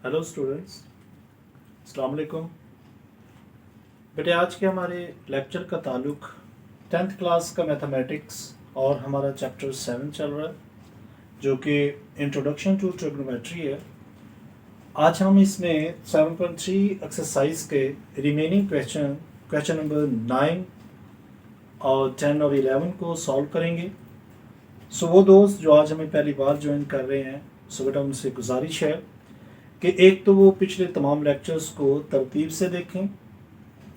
Hello students, अस्सलाम वालेकुम। बेटे आज के हमारे लेक्चर का ताल्लुक 10th क्लास का मैथमेटिक्स और हमारा चैप्टर 7 चल रहा है जो कि इंट्रोडक्शन टू ट्रिग्नोमेट्री है। आज हम इसमें 7.3 एक्सरसाइज के रिमेनिंग क्वेश्चन नंबर 9 और 10 और 11 को सॉल्व करेंगे। सो वो दोस्त जो आज हमें पहली बार ज्वाइन कर रहे हैं, सो बेटा उनसे गुजारिश है कि एक तो वो पिछले तमाम लेक्चर्स को तरतीब से देखें।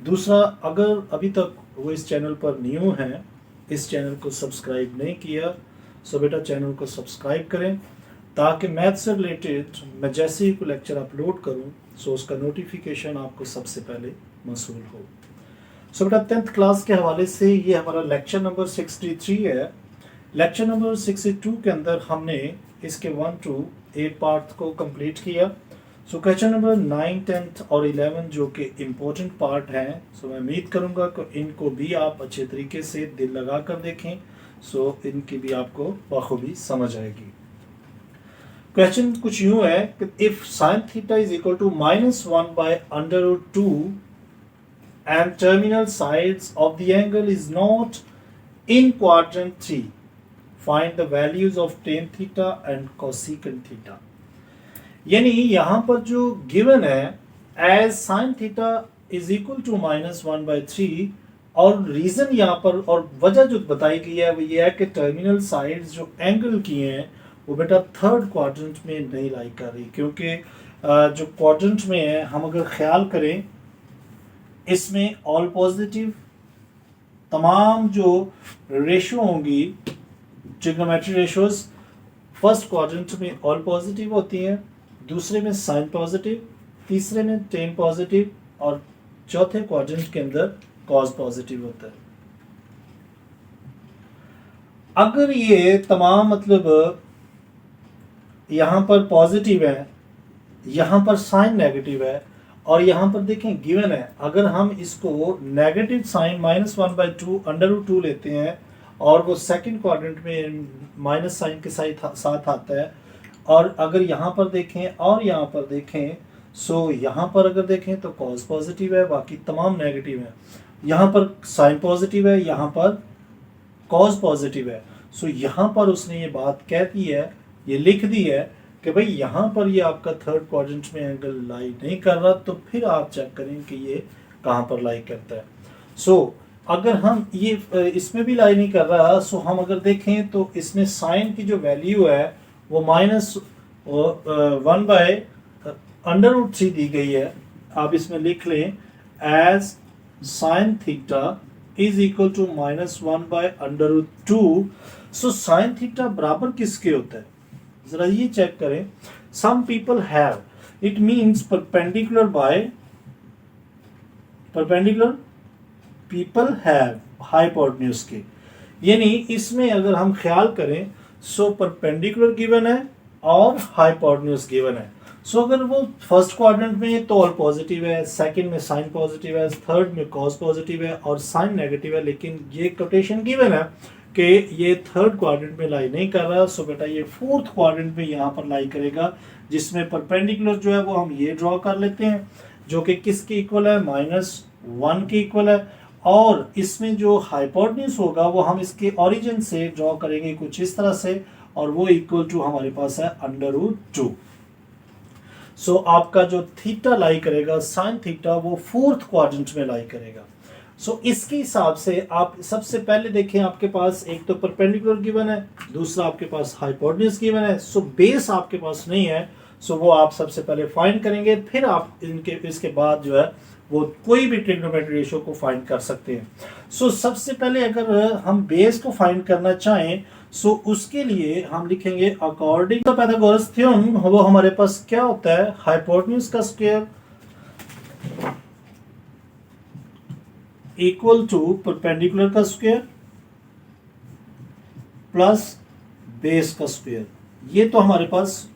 दूसरा, अगर अभी तक वो इस चैनल पर न्यू हैं, इस चैनल को सब्सक्राइब नहीं किया, सो बेटा चैनल को सब्सक्राइब करें ताकि मैथ से रिलेटेड मैं जैसे ही कोई लेक्चर अपलोड करूं सो उसका नोटिफिकेशन आपको सबसे पहले मौसूल हो। सो बेटा 10th क्लास के हवाले से ये हमारा लेक्चर नंबर 63 है। लेक्चर नंबर 62 के अंदर हमने इसके 1 to 8 पार्ट को कंप्लीट किया। सो क्वेश्चन नंबर 9, 10 और 11 जो कि इम्पोर्टेंट पार्ट हैं, सो मैं उम्मीद करूंगा कि इनको भी आप अच्छे तरीके से दिल लगा कर देखें, सो इनकी भी आपको बखूबी समझ आएगी। क्वेश्चन कुछ यूं है कि if sine theta is equal to -1/√2 and terminal sides of the angle is not in quadrant 3, find the values of tan theta and cosecant theta। यानी यहां पर जो गिवन है as sine theta is equal to -1/3 और reason यहाँ पर और वजह जो बताई गई है वो ये है कि टर्मिनल साइड्स जो एंगल किए हैं वो बेटा थर्ड क्वाड्रेंट में नहीं लाई कर रही, क्योंकि जो क्वाड्रेंट में है हम अगर ख्याल करें इसमें ऑल पॉजिटिव तमाम जो रेशो होंगी ट्रिग्नोमेट्री रेशोज फर्स्ट क्वाड्रेंट में ऑल पॉजिटिव होती हैं, दूसरे में साइन पॉजिटिव, तीसरे में टेन पॉजिटिव और चौथे क्वाड्रेंट के अंदर कॉस पॉजिटिव होता है। अगर ये तमाम मतलब यहां पर पॉजिटिव है, यहां पर साइन नेगेटिव है और यहां पर देखें गिवन है, अगर हम इसको नेगेटिव साइन -1/2 लेते हैं और वो सेकंड क्वाड्रेंट में माइनस साइन के साथ आता है, और अगर यहाँ पर देखें और यहाँ पर देखें सो यहाँ पर अगर देखें तो कॉस पॉजिटिव है, बाकी तमाम नेगेटिव है। यहाँ पर साइन पॉजिटिव है, यहाँ पर कॉस पॉजिटिव है। सो यहाँ पर उसने ये बात कह दी है, ये लिख दी है कि भाई यहाँ पर ये आपका थर्ड क्वाड्रेंट में एंगल लाई नहीं कर रहा, तो फिर आप चेक करें कि ये कहाँ पर लाई करता है। सो अगर हम ये इसमें भी लाई नहीं कर रहा, सो हम अगर देखें तो इसमें साइन की जो वैल्यू है वो -1/√3 दी गई है। आप इसमें लिख लें as sine theta is equal to -1/√2। So sine theta बराबर किसके होता है, जरा ये चेक करें। Some people have, it means perpendicular people have hypotenuse के, यानी इसमें अगर हम ख्याल करें सो परपेंडिकुलर गिवन है और हाइपोटेन्यूज गिवन है। सो अगर वो फर्स्ट क्वाड्रेंट में है तो ऑल पॉजिटिव है, सेकंड में साइन पॉजिटिव है, थर्ड में कॉस पॉजिटिव है और साइन नेगेटिव है, लेकिन ये कोटेशन गिवन है कि ये थर्ड क्वाड्रेंट में लाई नहीं कर रहा। सो बेटा ये फोर्थ क्वाड्रेंट में यहाँ पर लाई करेगा, जिसमें परपेंडिकुलर जो है वो हम ये ड्रॉ कर लेते हैं जो कि किसके इक्वल है, -1 के इक्वल है, और इसमें जो हाइपोटेन्यूज होगा वो हम इसके ओरिजिन से ड्रॉ करेंगे कुछ इस तरह से, और वो इक्वल टू हमारे पास है √2। सो आपका जो थीटा लाई करेगा साइन थीटा वो फोर्थ क्वाड्रेंट में लाई करेगा। सो इसके हिसाब से आप सबसे पहले देखें, आपके पास एक तो परपेंडिकुलर गिवन है, दूसरा आपके पास हाइपोटेन्यूज गिवन है। सो बेस आपके पास नहीं है, सो वो आप सबसे पहले फाइंड करेंगे, फिर आप इसके बाद जो है वो कोई भी ट्रिग्नोमेट्री रेशियो को फाइंड कर सकते हैं। सो सबसे पहले अगर हम बेस को फाइंड करना चाहें सो उसके लिए हम लिखेंगे अकॉर्डिंग टू पाइथागोरस थ्योरम, वो हमारे पास क्या होता है, हाइपोटेन्यूज का स्क्वायर इक्वल टू परपेंडिकुलर का स्क्वायर प्लस बेस का स्क्वायर। ये तो हमारे पास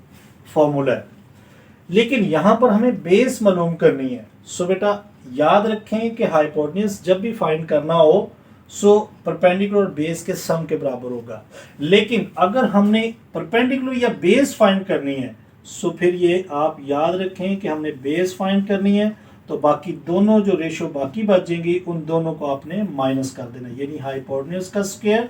फॉर्मूला है, लेकिन यहां पर हमें बेस मालूम करनी है। सो बेटा याद रखें कि हाइपोटेन्यूज जब भी फाइंड करना हो सो परपेंडिकुलर और बेस के सम के बराबर होगा, लेकिन अगर हमने परपेंडिकुलर या बेस फाइंड करनी है सो फिर ये आप याद रखें कि हमने बेस फाइंड करनी है, तो बाकी दोनों जो रेशो बाकी बचेंगी उन दोनों को आपने माइनस कर देना, यानी हाइपोटेन्यूज का स्क्वायर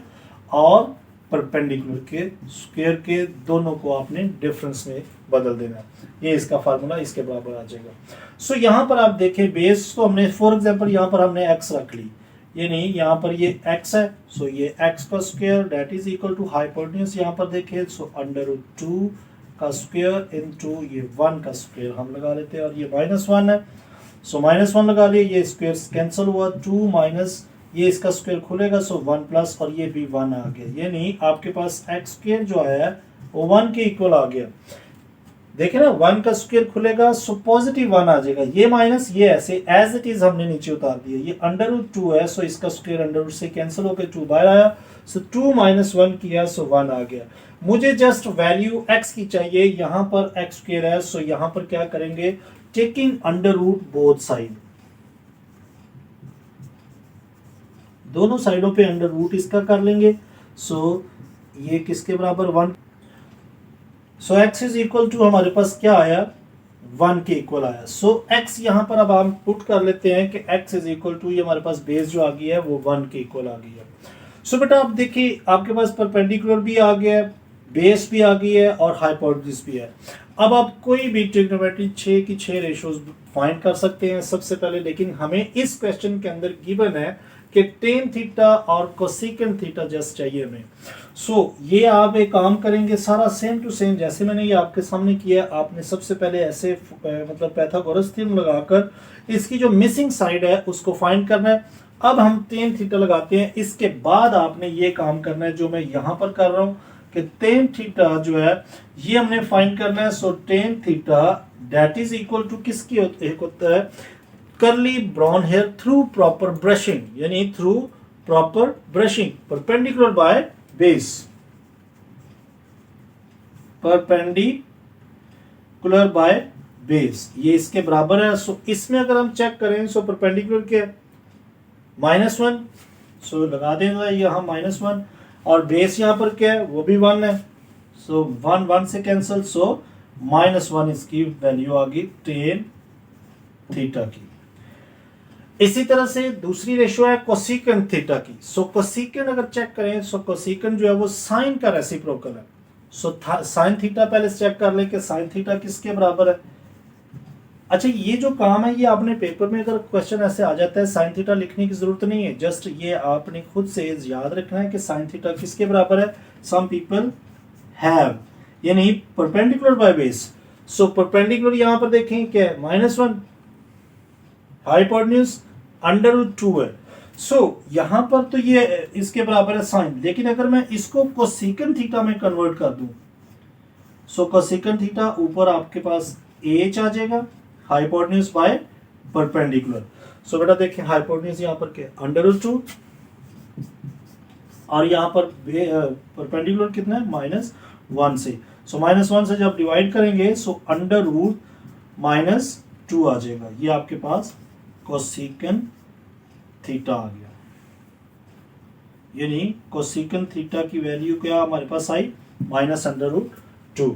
और परपेंडिकुलर के स्क्वायर के दोनों को आपने डिफरेंस में बदल देना। ये इसका फार्मूला इसके बराबर आ जाएगा। सो यहाँ पर आप देखें बेस तो हमने फॉर एग्जांपल यहाँ पर हमने x रख ली, ये नहीं यहाँ पर ये x है, सो ये x का square that is equal to hypotenuse यहाँ पर देखें, सो √2 का स्क्वायर इनटू ये 1 का स्क्वायर हम लगा लेते हैं, और ये -1 है, सो -1 लगा लिए, ये स्क्वायर कैंसिल हुआ, 2 माइनस ये इसका स्क्वायर खुलेगा, सो 1 प्लस और ये भी 1 आ गया, ये नहीं आपके पास x स्क्वायर जो आया वो 1 के इक्वल आ गया। देखे ना 1 का स्क्वायर खुलेगा, सो पॉजिटिव 1 आ जाएगा, ये माइनस ये ऐसे एज इट इज हमने नीचे उतार दिया, ये √2 है, सो इसका स्क्वायर √2 से कैंसिल होकर 2 बाहर आया, सो 2 माइनस 1 किया, सो 1 आ गया। मुझे जस्ट वैल्यू x की चाहिए, यहाँ पर x स्क्वायर है, सो यहाँ पर क्या करेंगे, टेकिंग √ बोथ साइड, दोनों साइडों पे √ इसका कर लेंगे, सो ये किसके बराबर 1, सो x इज इक्वल टू हमारे पास क्या आया 1 के इक्वल आया। सो x यहाँ पर अब हम पुट कर लेते हैं कि x इज इक्वल टू ये हमारे पास बेस जो आ गई है वो 1 के इक्वल आ गई है। सो बेटा आप देखिए आपके पास परपेंडिकुलर भी आ गया है, बेस भी आ गई है और हाइपोटेन्यूज भी है। अब आप कोई भी ट्रिग्नोमेट्री 6 की 6 रेशोज फाइंड कर सकते हैं सबसे पहले, लेकिन हमें इस क्वेश्चन के अंदर गिवन है कि टेन थीटा और कोसेकेंट थीटा जस्ट चाहिए हमें। सो ये आप एक काम करेंगे सारा सेम टू सेम जैसे मैंने ये आपके सामने किया, आपने सबसे पहले ऐसे मतलब पैथागोरस थ्योरम लगाकर इसकी जो मिसिंग साइड है उसको फाइंड करना है। अब हम टेन थीटा लगाते हैं, इसके बाद आपने ये काम करना है जो मैं यहाँ पर कर रहा हूँ कि टेन थीटा जो है ये हमने फाइंड करना है। So tan theta that is equal to किसकी होता है, curly brown hair through proper brushing, यानी through proper brushing perpendicular by base, perpendicular by base ये इसके बराबर है। सो इसमें अगर हम चेक करें सो परपेंडिकुलर के -1, सो लगा देंगे यहाँ -1 और बेस यहाँ पर क्या है वो भी 1 है, सो 1 से कैंसिल, सो -1 इसकी वैल्यू आ गई टेन थीटा की। इसी तरह से दूसरी रेशो है कोसेकेंट थीटा की। सो कोसेकेंट अगर चेक करें सो कोसेकेंट जो है वो साइन का रेसिप्रोकल है। सो साइन थीटा पहले चेक कर ले कि साइन थीटा किसके बराबर है। अच्छा ये जो काम है ये आपने पेपर में अगर क्वेश्चन ऐसे आ जाता है साइन थीटा लिखने की जरूरत नहीं है, जस्ट ये आपने खुद से याद रखना है कि साइन थीटा किसके बराबर है। सम पीपल हैव, यानी perpendicular by base. So perpendicular यहां पर देखें क्या है -1, हाइपोटेन्यूज √2 है। सो यहां पर तो ये इसके बराबर है साइन, लेकिन अगर मैं इसको कोसेकेंट थीटा में कन्वर्ट कर दूं सो कोसेकेंट थीटा ऊपर आपके पास h आ जाएगा हाइपोटेन्यूज बाय परपेंडिकुलर। सो बेटा देखिए हाइपोटेन्यूज यहां पर क्या √2 और यहां पर परपेंडिकुलर कितना है -1 से। सो -1 से जब डिवाइड करेंगे सो √-2 आ जाएगा, ये आपके पास कोसेकेंट थीटा आ गया, यानी कोसेकेंट थीटा की वैल्यू क्या हमारे पास आई -√2।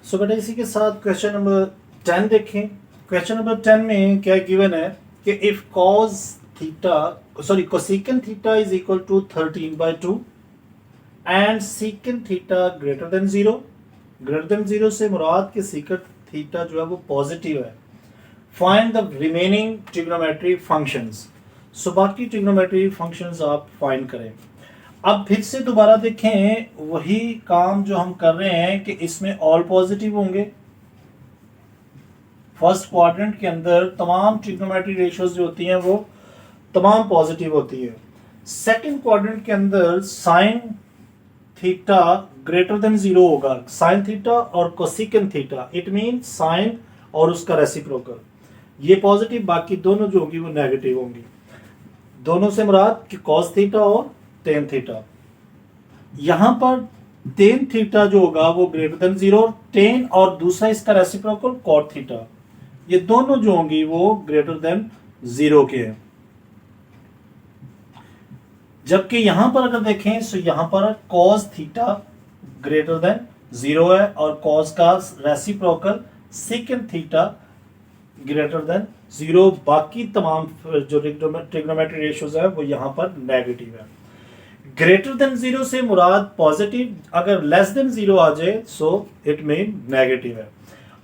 सो बेटा इसी के साथ क्वेश्चन नंबर 10 देखें। क्वेश्चन नंबर 10 में क्या गिवन है कि if cosecant theta is equal to 13/2 and secant theta greater than 0। Greater than 0 से मुराद के सेकेंट थीटा जो है वो पॉजिटिव है। Find the remaining trigonometry functions. So बाकी ट्रिग्नोमेट्री फंक्शंस आप फाइंड करें। अब फिर से दोबारा देखें वही काम जो हम कर रहे हैं कि इसमें ऑल पॉजिटिव होंगे। फर्स्ट क्वाड्रेंट के अंदर तमाम ट्रिग्नोमेट्री रेशियोज जो होती हैं वो तमाम पॉजिटिव होती है। सेकंड क्वाड्रेंट के अंदर साइन थीटा ग्रेटर देन 0 होगा, साइन थीटा और cosecant theta, it mean sine और उसका रेसिप्रोकल, ये पॉजिटिव, बाकी दोनों जो होंगी वो नेगेटिव होंगी। दोनों से मुराद कि कॉस थीटा और टेन थीटा। यहां पर टेन थीटा जो होगा वो ग्रेटर देन 0, टेन और दूसरा इसका रेसिप्रोकल कॉट थीटा, ये दोनों जो होंगी वो ग्रेटर देन 0 के हैं। जबकि यहां पर अगर देखें तो यहां पर cos थीटा ग्रेटर देन 0 है और cos का reciprocal second theta greater than 0। बाकी तमाम जो ट्रिग्नोमेट्री रेशियोज है वो यहां पर नेगेटिव है। ग्रेटर देन 0 से मुराद पॉजिटिव, अगर लेस देन 0 आ जाए सो इट मीन नेगेटिव है।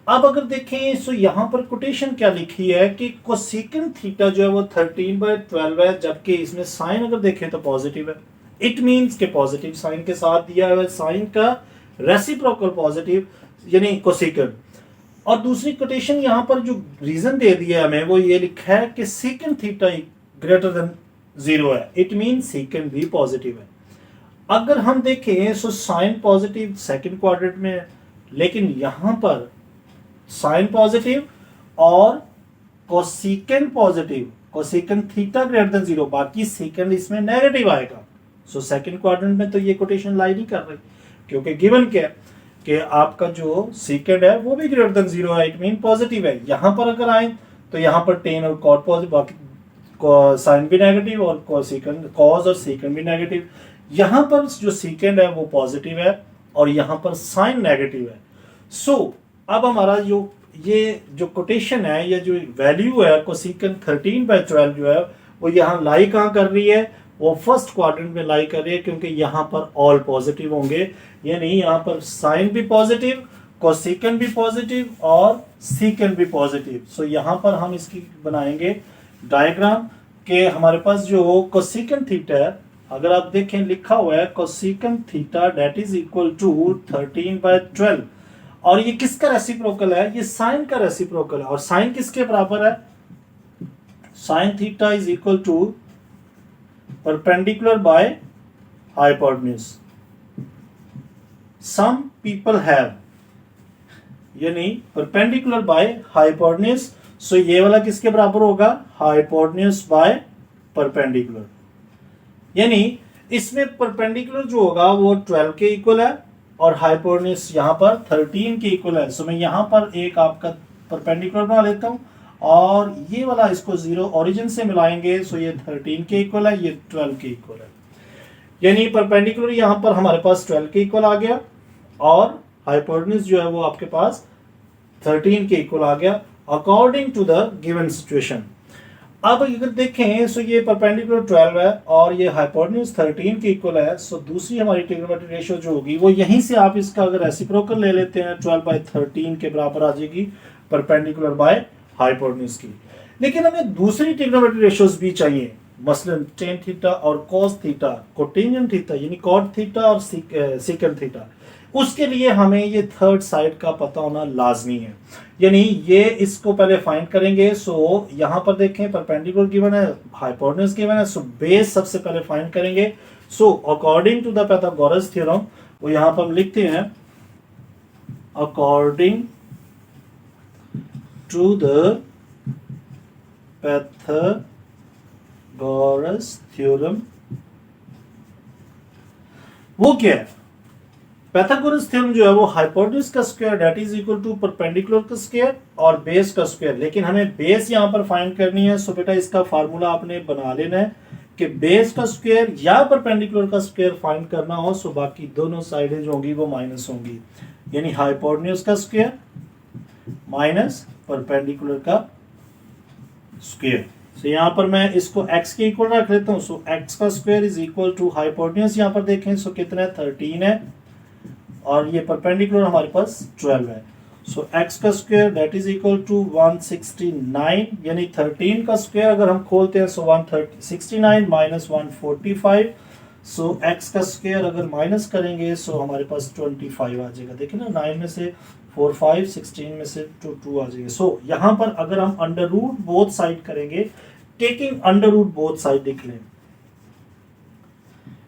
अब अगर देखें सो यहां पर कोटेशन क्या लिखी है कि कोसेकंड थीटा जो है वो 13/12 है, जबकि इसमें साइन अगर देखें तो पॉजिटिव है। इट मींस के पॉजिटिव साइन के साथ दिया हुआ है, साइन का रेसिप्रोकल पॉजिटिव यानी कोसेकंड। और दूसरी कोटेशन यहां पर जो रीजन दे दिया है हमें वो ये लिखा है कि सेकंड थीटा ग्रेटर देन 0 है, इट मीन सेकंड भी पॉजिटिव है। अगर हम देखें so sine positive second quadrant में है, लेकिन यहां पर साइन पॉजिटिव और cosecant positive, cosecant theta greater than 0, बाकी सेकंड इसमें नेगेटिव आएगा। सो सेकंड क्वाड्रेंट में तो ये कोटेशन लाई नहीं कर रही, क्योंकि गिवन क्या है कि आपका जो सेकंड है वो भी ग्रेटर देन 0 है, इट मीन पॉजिटिव है। यहां पर अगर आए तो यहां पर टेन और कॉट पॉजिटिव, बाकी साइन भी नेगेटिव और कॉस और सेकंड भी नेगेटिव। यहां पर जो सेकंड है वो पॉजिटिव है और यहां पर साइन नेगेटिव है। सो अब हमारा ये जो कोटेशन है या जो वैल्यू है कोसेकंड 13/12 जो है वो यहाँ लाई कहाँ कर रही है, वो फर्स्ट क्वाड्रेंट में लाई कर रही है, क्योंकि यहाँ पर ऑल पॉजिटिव होंगे, यानी यहाँ पर साइन भी पॉजिटिव, कोसेकंड भी पॉजिटिव और सेकंड भी पॉजिटिव। सो यहाँ पर हम इसकी बनाएंगे डायग्राम के हमारे पास जो कोसेकंड थीटा है, अगर आप देखें लिखा हुआ है cosecant theta that is equal to 13/12, और ये किसका रेसिप्रोकल है, ये साइन का रेसिप्रोकल है। और साइन किसके बराबर है, sine theta is equal to perpendicular by hypotenuse. Some people have, यानी परपेंडिकुलर बाय हाइपोटेन्यूज। सो ये वाला किसके बराबर होगा, हाइपोटेन्यूज बाय परपेंडिकुलर, यानी इसमें परपेंडिकुलर जो होगा वो 12 के इक्वल है और हाइपोटेन्यूज यहाँ पर 13 के इक्वल है। सो मैं यहाँ पर एक आपका परपेंडिकुलर बना लेता हूँ और ये वाला इसको 0 ओरिजिन से मिलाएंगे। सो ये 13 के इक्वल है, ये 12 के इक्वल है, यानी परपेंडिकुलर यहाँ पर हमारे पास 12 के इक्वल आ गया और हाइपोटेन्यूज जो है वो आपके पास 13 के इक्वल आ गया according to the given situation. अब अगर देखें सो ये परपेंडिकुलर 12 है और ये हाइपोटेन्यूज 13 के इक्वल है। सो दूसरी हमारी ट्रिग्नोमेट्री रेशियो जो होगी वो यहीं से आप इसका अगर रेसिप्रोकल ले लेते हैं 12/13 के बराबर आ जाएगी परपेंडिकुलर बाय हाइपोटेन्यूज की। लेकिन हमें दूसरी ट्रिग्नोमेट्री रेशियोज भी चाहिए, मसलन टेन थीटा और कॉस थीटा, कोटेंजेंट थीटा यानी कॉट थीटा और सेकंड थीटा। उसके लिए हमें ये थर्ड साइड का पता होना लाजमी है, यानी ये इसको पहले फाइंड करेंगे। सो यहां पर देखें परपेंडिकुलर गिवन है, हाइपोटेन्यूज गिवन है, सो बेस सबसे पहले फाइंड करेंगे। So according to the Pythagoras theorem, वो यहां पर हम लिखते हैं according to the Pythagoras theorem. वो क्या है, पाइथागोरस थ्योरम जो है वो हाइपोटेन्यूज का square that is equal to perpendicular का स्क्वायर और बेस का स्क्वायर। लेकिन हमें बेस यहां पर फाइंड करनी है। सो बेटा इसका फार्मूला आपने बना लेना है कि बेस का स्क्वायर या परपेंडिकुलर का स्क्वायर फाइंड करना हो सो बाकी दोनों साइडें जो होंगी वो माइनस होंगी, यानी हाइपोटेन्यूज का स्क्वायर माइनस परपेंडिकुलर का स्क्वायर। सो यहां पर मैं इसको x के इक्वल रख लेता हूं। सो x का square is equal to hypotenuse यहां पर देखें सो कितना है 13 है और ये परपेंडिकुलर हमारे पास 12 है। सो x का square that is equal to 169, यानी 13 का स्क्वायर अगर हम खोलते हैं सो 169 माइनस 145। सो x का स्क्वायर अगर माइनस करेंगे सो हमारे पास 25 आ जाएगा। देखिए ना 9 में से 4 5, 16 में से 2 आ जाएगा। सो यहाँ पर अगर हम अंडर रूट बोथ साइड करेंगे, taking under root both side लिख लें,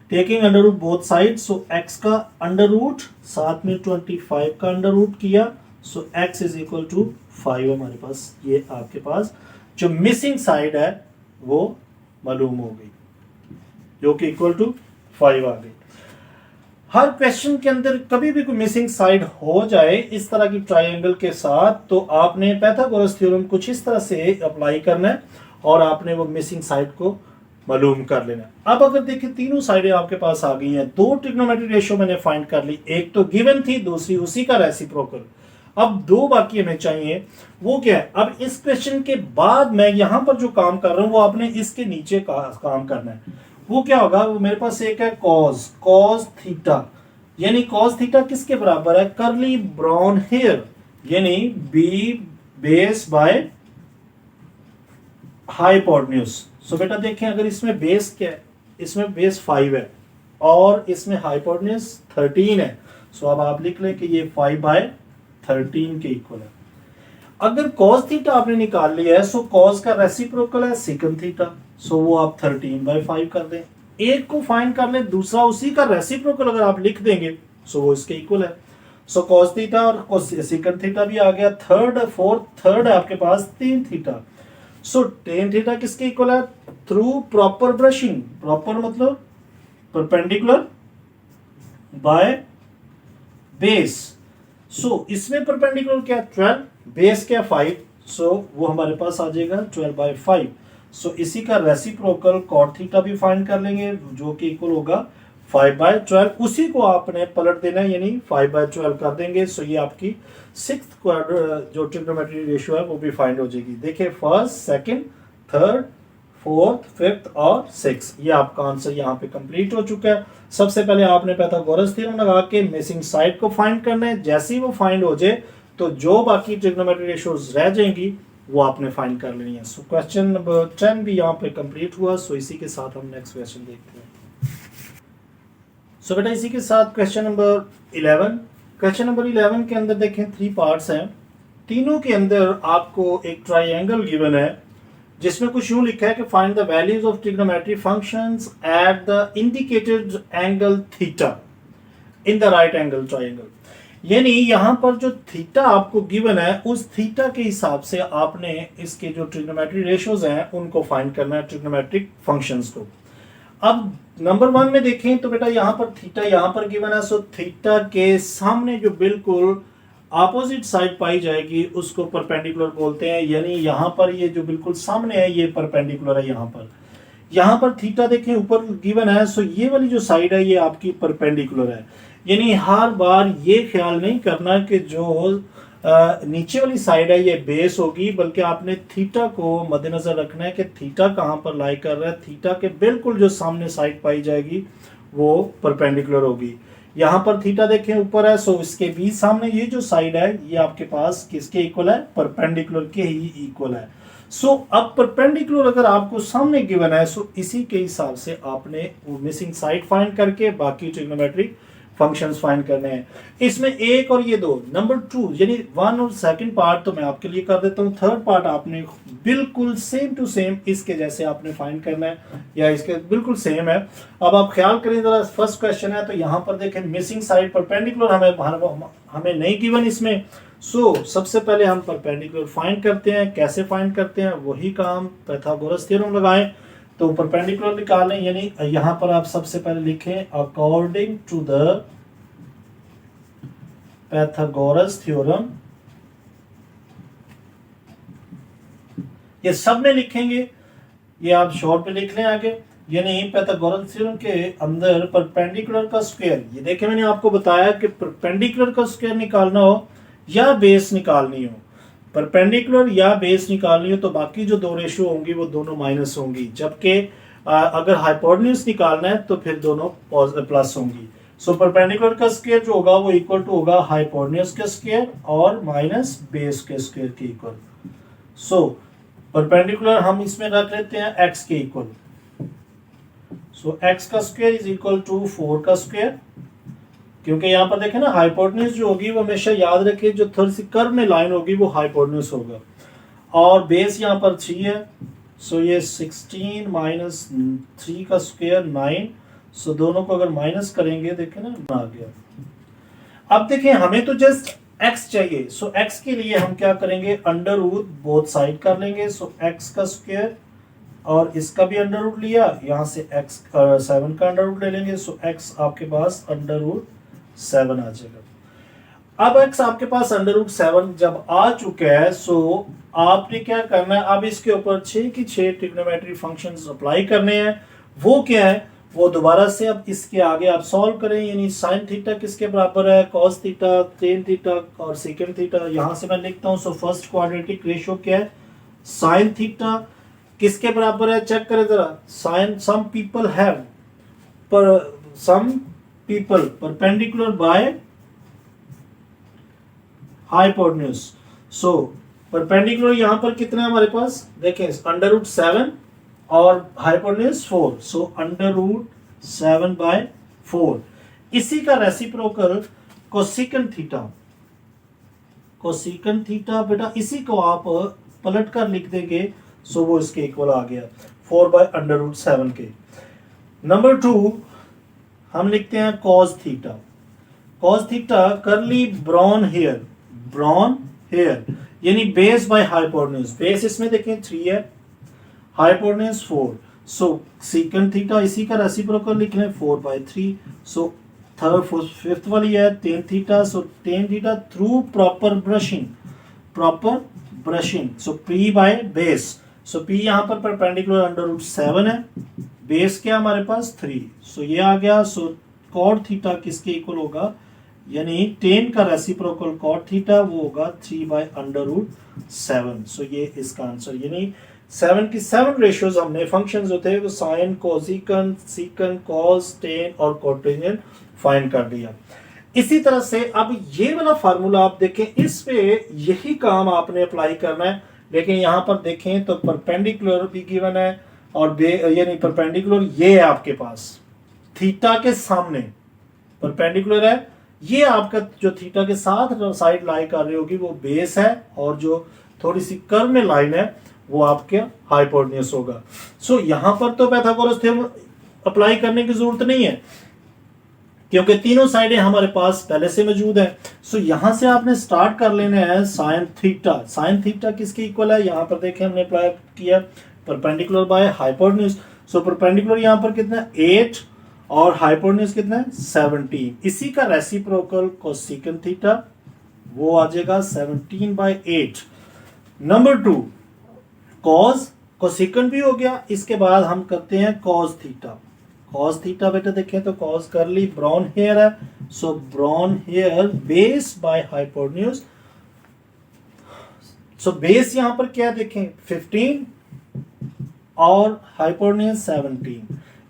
taking under root both side. So x का अंडर रूट साथ में 25 का अंडर रूट किया। So x is equal to 5 हमारे पास, ये आपके पास जो मिसिंग साइड है वो मालूम हो गई जो कि इक्वल टू 5 आ गई। हर क्वेश्चन के अंदर कभी भी कोई मिसिंग साइड हो जाए इस तरह की ट्रायंगल के साथ तो आपने पाइथागोरस थ्योरम कुछ इस तरह से अप्लाई करना है और आपने वो मिसिंग साइड को मालूम कर लेना। अब अगर देखिए तीनों साइडें आपके पास आ गई हैं, दो ट्रिग्नोमेट्रिक रेशियो मैंने फाइंड कर ली, एक तो गिवन थी, दूसरी उसी का रेसिप्रोकल। अब दो बाकी हमें चाहिए, वो क्या है? अब इस क्वेश्चन के बाद मैं यहां पर जो काम कर रहा हूं वो आपने इसके नीचे का काम करना है। वो क्या होगा? वो मेरे पास एक है कॉस थीटा, यानी कॉस थीटा किसके बराबर है? कर्ली ब्राउन हेयर, यानी बी बेस बाय हाइपोटेन्यूज। सो बेटा देखें, अगर इसमें बेस क्या है? इसमें बेस 5 है और इसमें हाइपोटेन्यूज 13 है। सो अब आप लिख लें कि ये 5/13 के इक्वल है। अगर cos थीटा आपने निकाल लिया है, सो cos का रेसिप्रोकल है सेकंड थीटा, सो वो आप 13/5 कर दें। एक को फाइंड कर लें, दूसरा उसी का रेसिप्रोकल अगर आप लिख देंगे सो वो इसके इक्वल है। सो cos थीटा और सेकंड थीटा भी आ गया, थर्ड है आपके पास 3 थीटा। सो tan थीटा किसके इक्वल है? थ्रू प्रॉपर ब्रशिंग, प्रॉपर मतलब परपेंडिकुलर बाय बेस। सो इसमें परपेंडिकुलर क्या है? 12, बेस क्या 5, सो वो हमारे पास आ जाएगा 12/5। सो इसी का रेसिप्रोकल cot थीटा भी फाइंड कर लेंगे जो कि इक्वल होगा 5/12। उसी को आपने पलट देना है, यानी 5/12 कर देंगे। सो ये आपकी सिक्स्थ जो ट्रिग्नोमेट्रिक रेशियो है वो भी फाइंड हो जाएगी। देखिए first, second, third, fourth, fifth और सिक्स, ये आपका आंसर यहाँ पे कंप्लीट हो चुका है। सबसे पहले आपने पाइथागोरस थ्योरम लगा के मिसिंग साइड को फाइंड करना है। जैसे ही वो फाइंड हो जाए तो जो बाकी ट्रिग्नोमेट्रिक रेशियोज रह जाएंगी वो आपने फाइंड कर लेनी है। सो क्वेश्चन नंबर 10 भी यहाँ पे कंप्लीट हुआ। सो इसी के साथ हम नेक्स्ट क्वेश्चन देखते हैं। सो बेटा इसी के साथ क्वेश्चन नंबर 11। क्वेश्चन नंबर 11 के अंदर देखें 3 पार्ट्स हैं। तीनों के अंदर आपको एक ट्राइंगल गिवन है जिसमें कुछ यूं लिखा है कि find the values of trigonometric functions at the indicated angle theta in the right angle triangle. यानी यहां पर जो थीटा आपको गिवन है उस थीटा के हिसाब से आपने इसके जो ट्रिग्नोमेट्रिक रेशियोज हैं उनको फाइंड करना है, ट्रिग्नोमेट्रिक फंक्शंस को। अब नंबर 1 में देखें तो बेटा यहां पर थीटा यहां पर गिवन है, सो थीटा के सामने जो बिल्कुल ऑपोजिट साइड पाई जाएगी उसको परपेंडिकुलर बोलते हैं। यानी यहां पर ये जो बिल्कुल सामने है ये परपेंडिकुलर है। यहां पर थीटा देखें ऊपर गिवन है, सो ये वाली जो साइड है ये आपकी परपेंडिकुलर है। यानी हर बार ये ख्याल नहीं करना कि जो नीचे वाली साइड है ये बेस होगी, बल्कि आपने थीटा को मद्देनजर रखना है कि थीटा कहां पर लाई कर रहा है। थीटा के बिल्कुल जो सामने साइड पाई जाएगी वो परपेंडिकुलर होगी। यहां पर थीटा देखें ऊपर है, सो इसके बीच सामने ये जो साइड है ये आपके पास किसके इक्वल है? परपेंडिकुलर के ही इक्वल है। सो अब परपेंडिकुलर अगर आपको सामने गिवन है, सो इसी के हिसाब से आपने मिसिंग साइड फाइंड करके बाकी ट्रिग्नोमेट्रिक फंक्शंस फाइंड करने हैं। इसमें एक और ये दो, नंबर 2 यानी 1 और सेकंड पार्ट तो मैं आपके लिए कर देता हूं, थर्ड पार्ट आपने बिल्कुल सेम टू सेम इसके जैसे आपने फाइंड करना है, या इसके बिल्कुल सेम है। अब आप ख्याल करें जरा, फर्स्ट क्वेश्चन है तो यहां पर देखें मिसिंग साइड परपेंडिकुलर हमें नहीं गिवन इसमें। सो सबसे पहले हम परपेंडिकुलर फाइंड करते हैं। कैसे फाइंड करते हैं? वही काम पाइथागोरस थ्योरम लगाएं तो परपेंडिकुलर निकालें। यानी यहां पर आप सबसे पहले लिखें according to the Pythagoras theorem, ये सब में लिखेंगे, ये आप शॉर्ट पे लिख लें आगे। यानी पाइथागोरस थ्योरम के अंदर परपेंडिकुलर का स्क्वायर, ये देखें मैंने आपको बताया कि परपेंडिकुलर का स्क्वायर निकालना हो या बेस निकालनी हो, परपेंडिकुलर या बेस निकालनी हो तो बाकी जो दो रेशियो होंगी वो दोनों माइनस होंगी, जबकि अगर हाइपोटेन्यूज निकालना है तो फिर दोनों प्लस होंगी। सो परपेंडिकुलर का स्क्वायर जो होगा वो इक्वल टू होगा हाइपोटेन्यूज के स्क्वायर और माइनस बेस के स्क्वायर के इक्वल। सो परपेंडिकुलर हम इसमें रख लेते हैं x के इक्वल। सो x का स्क्वायर इज इक्वल टू 4 का स्क्वायर, क्योंकि यहाँ पर देखें ना हाइपोटेन्यूज जो होगी वो हमेशा याद रखिए जो थोड़ी सी कर्व में लाइन होगी वो हाइपोटेन्यूज होगा, और बेस यहाँ पर 3 है। सो ये 16 माइनस 3 का स्क्वायर 9। सो दोनों को अगर माइनस करेंगे देखें ना आ गया। अब देखें हमें तो जस्ट x चाहिए, सो x के लिए हम क्या करेंगे? अंडर रूट बोथ साइड कर लेंगे। सो x का स्क्वायर और इसका भी अंडर रूट लिया, यहाँ से x 7 का अंडर रूट ले लेंगे। सो x आपके पास अंडर रूट 7 आ जाएगा। अब x आपके पास √7 जब आ चुका है, सो आपने क्या करना है, अब इसके ऊपर 6 की 6 ट्रिग्नोमेट्री फंक्शंस अप्लाई करने हैं। वो क्या है, वो दोबारा से अब इसके आगे आप सॉल्व करें, यानी साइन थीटा किसके बराबर है, कॉस थीटा, टेन थीटा और सेकंड थीटा। यहां से मैं लिखता हूं, सो फर्स्ट क्वाड्रेटिक रेशियो क्या है, साइन थीटा किसके बराबर है, चेक करें जरा, साइन सम पीपल हैव पर some people perpendicular by hypotenuse. So perpendicular यहां पर कितना है हमारे पास, देखें √7 और हाइपोटेन्यूज 4, सो √7/4। इसी का reciprocal cosecant theta, cosecant theta बेटा इसी को आप पलट कर लिख देंगे, सो वो इसके इक्वल आ गया 4/√7 के। नंबर 2 हम लिखते हैं कॉस थीटा। कॉस थीटा करली ब्राउन हेयर यानी बेस बाय हाइपोटेन्यूज, बेस इसमें देखें 3 है, हाइपोटेन्यूज 4, सो सेकंड थीटा इसी का रेसिप्रोकल लिख लें 4/3, सो थर्ड फोर्थ फिफ्थ वाली है tan theta, so tan theta through proper brushing, so P by base, so P यहाँ पर परपेंडिकुलर √7 है, बेस क्या हमारे पास 3, सो ये आ गया। सो कॉट थीटा किसके इक्वल होगा, यानी टेन का रेसिप्रोकल कॉट थीटा वो होगा 3/√7। सो ये इसका आंसर, यानी 7 की 7 रेशियोज हमने फंक्शंस होते हैं वो sign, cosecant, secant, cos, ten और कोटेंजेंट फाइंड कर दिया। इसी तरह से अब ये वाला फार्मूला आप देखें, इस पे यही काम आपने अप्लाई करना है, लेकिन यहां पर देखें तो परपेंडिकुलर भी गिवन है और यानी परपेंडिकुलर ये है आपके पास थीटा के सामने परपेंडिकुलर है, ये आपका जो थीटा के साथ साइड लाई कर रही होगी वो बेस है, और जो थोड़ी सी कर्व में लाइन है वो आपके हाइपोटेन्यूज होगा। सो यहां पर तो पाइथागोरस थ्योरम अप्लाई करने की जरूरत नहीं है क्योंकि तीनों साइडें हमारे पास पहले से मौजूद है। सो यहां से आपने स्टार्ट कर लेने हैं साइन थीटा। साइन थीटा किसके इक्वल है, यहां पर देखें हमने अप्लाई किया perpendicular by hypotenuse, so perpendicular यहां पर कितना है 8 और हाइपोटेन्यूज कितना है 17। इसी का रेसिप्रोकल कोसेकंड थीटा वो आ जाएगा 17/8। नंबर 2 कॉस, कोसेकंड भी हो गया, इसके बाद हम करते हैं कॉस थीटा। कॉस थीटा बेटा देखें तो कॉस करली ब्राउन हेयर है, so brown hair base by hypotenuse, so base यहां पर क्या देखें 15 और हाइपोटेन्यूज 17।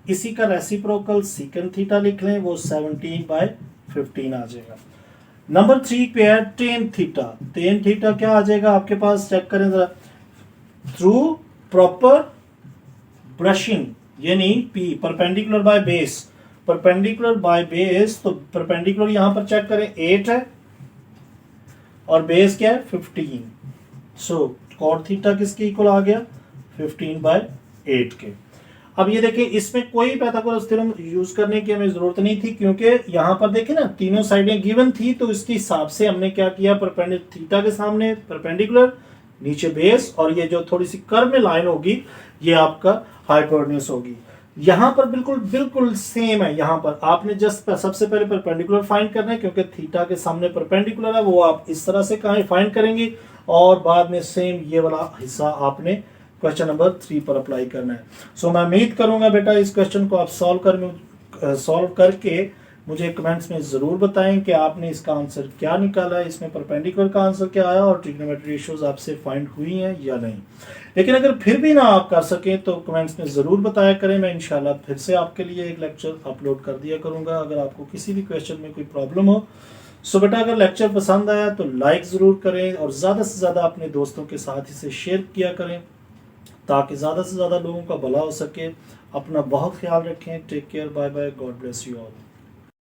इसी का रेसिप्रोकल सीकंड थीटा लिख लें, वो 17/15 आ जाएगा। नंबर 3 पे है टेन थीटा। टेन थीटा क्या आ जाएगा आपके पास, चेक करें जरा, थ्रू प्रॉपर ब्रशिंग यानी P perpendicular by base, perpendicular by base, तो परपेंडिकुलर यहां पर चेक करें 8 है और बेस क्या है 15, सो कॉट थीटा किसके इक्वल आ गया 15/8 के। अब ये देखिए इसमें कोई पाइथागोरस थ्योरम यूज करने की हमें जरूरत नहीं थी क्योंकि यहां पर देखें ना तीनों साइडें गिवन थी, तो इसके हिसाब से हमने क्या किया, परपेंडिकुलर थीटा के सामने परपेंडिकुलर, नीचे बेस, और ये जो थोड़ी सी कर्व में लाइन होगी ये आपका हाइपोटेन्यूज होगी। यहां पर बिल्कुल सेम है, यहां पर आपने जस्ट सबसे पहले परपेंडिकुलर फाइंड करना है क्योंकि थीटा के सामने परपेंडिकुलर है, वो आप इस तरह से कहां फाइंड करेंगे, और बाद में सेम ये वाला हिस्सा आपने क्वेश्चन नंबर 3 पर अप्लाई करना है। सो मैं उम्मीद करूंगा बेटा इस क्वेश्चन को आप सॉल्व करके मुझे कमेंट्स में जरूर बताएं कि आपने इसका आंसर क्या निकाला है, इसमें परपेंडिकुलर का आंसर क्या आया और ट्रिग्नोमेट्री रेशियोज आपसे फाइंड हुई हैं या नहीं। लेकिन अगर फिर भी ना आप कर सकें तो कमेंट्स में जरूर बताया करें, मैं इंशाल्लाह फिर से आपके लिए एक लेक्चर अपलोड कर दिया करूंगा। अगर आपको किसी भी क्वेश्चन में कोई प्रॉब्लम हो, सो बेटा अगर लेक्चर पसंद आया तो लाइक ज़रूर करें और ज़्यादा से ज़्यादा अपने दोस्तों के साथ इसे शेयर किया करें ताकि ज़्यादा से ज़्यादा लोगों का भला हो सके। अपना बहुत ख्याल रखें, take care, bye bye, God bless you all.